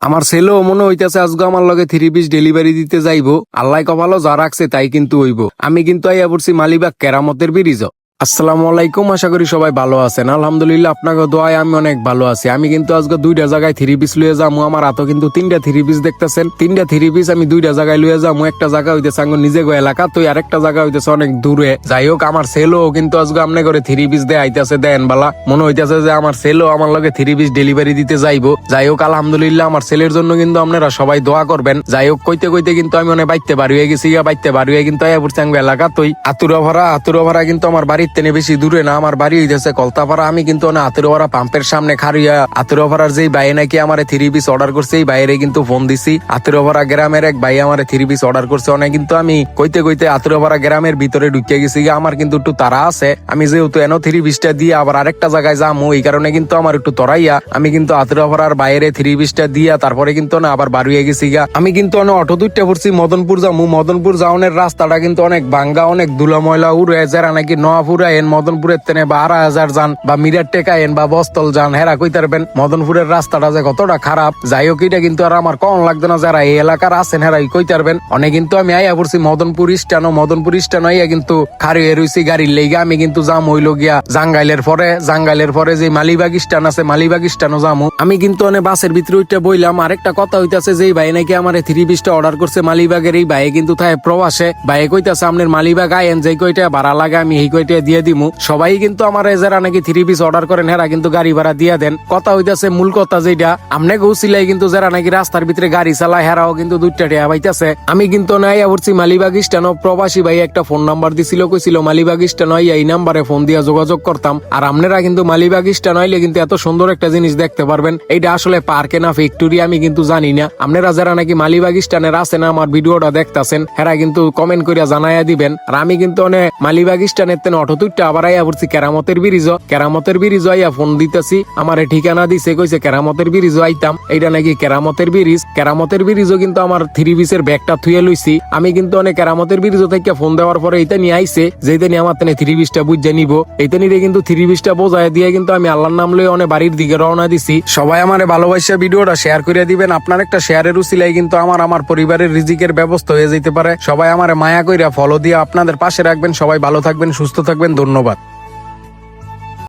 আমার ছেলেও মনে হইতেছে আজকে আমার লগে 3 পিস ডেলিভারি দিতে যাইবো। আল্লাহ কপালও যা রাখছে তাই কিন্তু হইব। আমি কিন্তু আইয়া পড়ছি মালিবাগ কেরামতের ব্রিজ। আসসালামু আলাইকুম, আশা করি সবাই ভালো আছেন। আলহামদুলিল্লাহ, আপনাকে দোয়ায় আমি অনেক ভালো আছি। আমি কিন্তু আজকে 2টা জায়গায় 3 পিস লুয়ে যাবো। আমার হাতে কিন্তু 3টা 3 পিস দেখতেছেন। 3টা 3 পিস আমি 2টা জায়গায় লুয়ে যাবো। একটা জায়গা হইতেছে আঙ্গ নিজে গো এলাকা, তো আরেকটা জায়গা হইতেছে অনেক দূরে। যাই হোক, আমার ছেলেও কিন্তু আজকে আমনে করে 3 পিস দেয় আইতেছে দেন বালা। মনে হইতেছে যে আমার ছেলেও আমার লগে 3 পিস ডেলিভারি দিতে যাইবো। যাই হোক, আলহামদুলিল্লাহ, আমার ছেলের জন্য কিন্তু আপনারা সবাই দোয়া করবেন। যাই হোক, কইতে কইতে কিন্তু আমি অনেক বাইতে বাড়ি হয়ে গেছি। বাইতে বাড়ি হয়ে কিন্তু আয়া পড়ছি আঙ্গ এলাকা তুই আতুরাভাড়া কিন্তু আমার বাড়ির তেনে বেশি দূরে না। আমার বাড়ি হইতেছে কলতাপাড়া। আমি কিন্তু আতুরাভাড়া পাম্পের সামনে খারিয়া আতুরাভাড়ার যেই ভাই নাকি আমার 3 পিস অর্ডার করছে, এই বাইরে কিন্তু ফোন দিছি। আতুরাভাড়া গ্রামের এক ভাই আমার 3 পিস অর্ডার করছে। অনেক কিন্তু আমি কইতে কইতে আতুরাভাড়া গ্রামের ভিতরে ঢুকে গেছি। আমার কিন্তু একটু তাড়া আছে। আমি যেহেতু এনো 3 পিসটা দিয়ে আবার আরেকটা জায়গায় যাবো, এই কারণে কিন্তু আমার একটু তরাইয়া আমি কিন্তু আতুরাভাড়ার বাইরে 3 পিসটা দিয়া তারপরে কিন্তু আবার বাড়ি হয়ে গেছি গা। আমি কিন্তু অটো দুইটা পড়ছি মদনপুর যাবো। মদনপুর যাওয়ার রাস্তাটা কিন্তু অনেক ভাঙ্গা, অনেক ধুলা ময়লা উড়ে যারা নাকি নোয়াপুরা এন মদনপুরের তেনে বা 12,000 যান বা মিরার টেকা এন বা বস্তল যান, হেরা কইতারবেন মদনপুরের রাস্তাটা যে কতটা খারাপ। যাই হোক, এটা কিন্তু আর আমার কম লাগতো না। যারা এই এলাকার আছেন হেরাই কইতারবেন। অনেক কিন্তু আমি আইয়া পড়ছি মদনপুর স্টান আইয়া কিন্তু খারিয়ে রইছি গাড়ির লেগে। আমি কিন্তু যাম হইল গিয়া জাঙ্গাইলের পরে যে মালিবাগ স্টান আছে, মালিবাগ স্টানও যামু। আমি কিন্তু অনেক বাসের ভিতরে উঠতে বইলাম। আরেকটা কথা হইতাছে যে ভাই নাকি আমার 3 পিসটা অর্ডার করছে মালিবাগের, এই ভাই কিন্তু তাই প্রবাসে। ভাই কইতাছে আপনার মালিবাগ আইন যে কয়টা ভাড়া লাগে আমি এই কয়টা দিয়ে দিমু। সবাই কিন্তু আমার যারা নাকি 3 পিস অর্ডার করেন হেরা কিন্তু গাড়ি ভাড়া দিয়ে দেন। কথা হইতাছে মূল কথা যেটা আমনে গৌছিলাই কিন্তু যারা নাকি রাস্তার ভিতরে গাড়ি চালায় হেরাও কিন্তু 2টা টাকা পাইতাছে। আমি কিন্তু আইয়া পড়ছি মালিবাগ স্টান। প্রবাসী ভাই একটা ফোন নাম্বার দিছিল, কইছিল মালিবাগ স্টান আইয়া এই নাম্বারে ফোন দিয়া যোগাযোগ করতাম। আর আপনারা কিন্তু মালিবাগ স্টান আইলে কিন্তু এত সুন্দর একটা জিনিস দেখতে পারবেন। এইটা আসলে পার্কে না ফ্যাক্টরি আমি কিন্তু জানি না। আপনারা যারা নাকি মালিবাগ স্টানের আছেন আমার ভিডিওটা দেখতাছেন হেরা কিন্তু কমেন্ট করিয়া জানাইয়া দিবেন। আর আমি কিন্তু মালিবাগ স্টানের তেন অটো দুইটা আবার আইয়া পড়ছি কেরামতের ব্রিজ আইয়া ফোন দিতেছি। আমার ঠিকানা দিছে, কইছে কেরামতের ব্রিজ আইতাম। এইটা নাকি কেরামতের ব্রিজও কিন্তু আমার 3 পিসের ব্যাগটা থুয়ে লইছি। আমি কিন্তু কেরামতের ব্রিজও থেকে ফোন দেওয়ার পরে এইটা নিয়ে আইছে, যেটা নিয়ে আমার 3 পিসটা বুঝে নিব। এইটা নিয়ে কিন্তু 3 পিসটা বোঝায় দিয়ে কিন্তু আমি আল্লাহর নাম লয়ে বাড়ির দিকে রওনা দিছি। সবাই আমার ভালোবাসা ভিডিওটা শেয়ার করে দিবেন। আপনার একটা শেয়ারের উছিলাই কিন্তু আমার পরিবারের রিজিকের ব্যবস্থা হয়ে যেতে পারে। সবাই আমার মায়া কইরা ফলো দিয়ে আপনাদের পাশে রাখবেন। সবাই ভালো থাকবেন, সুস্থ থাকবেন। ধন্যবাদ।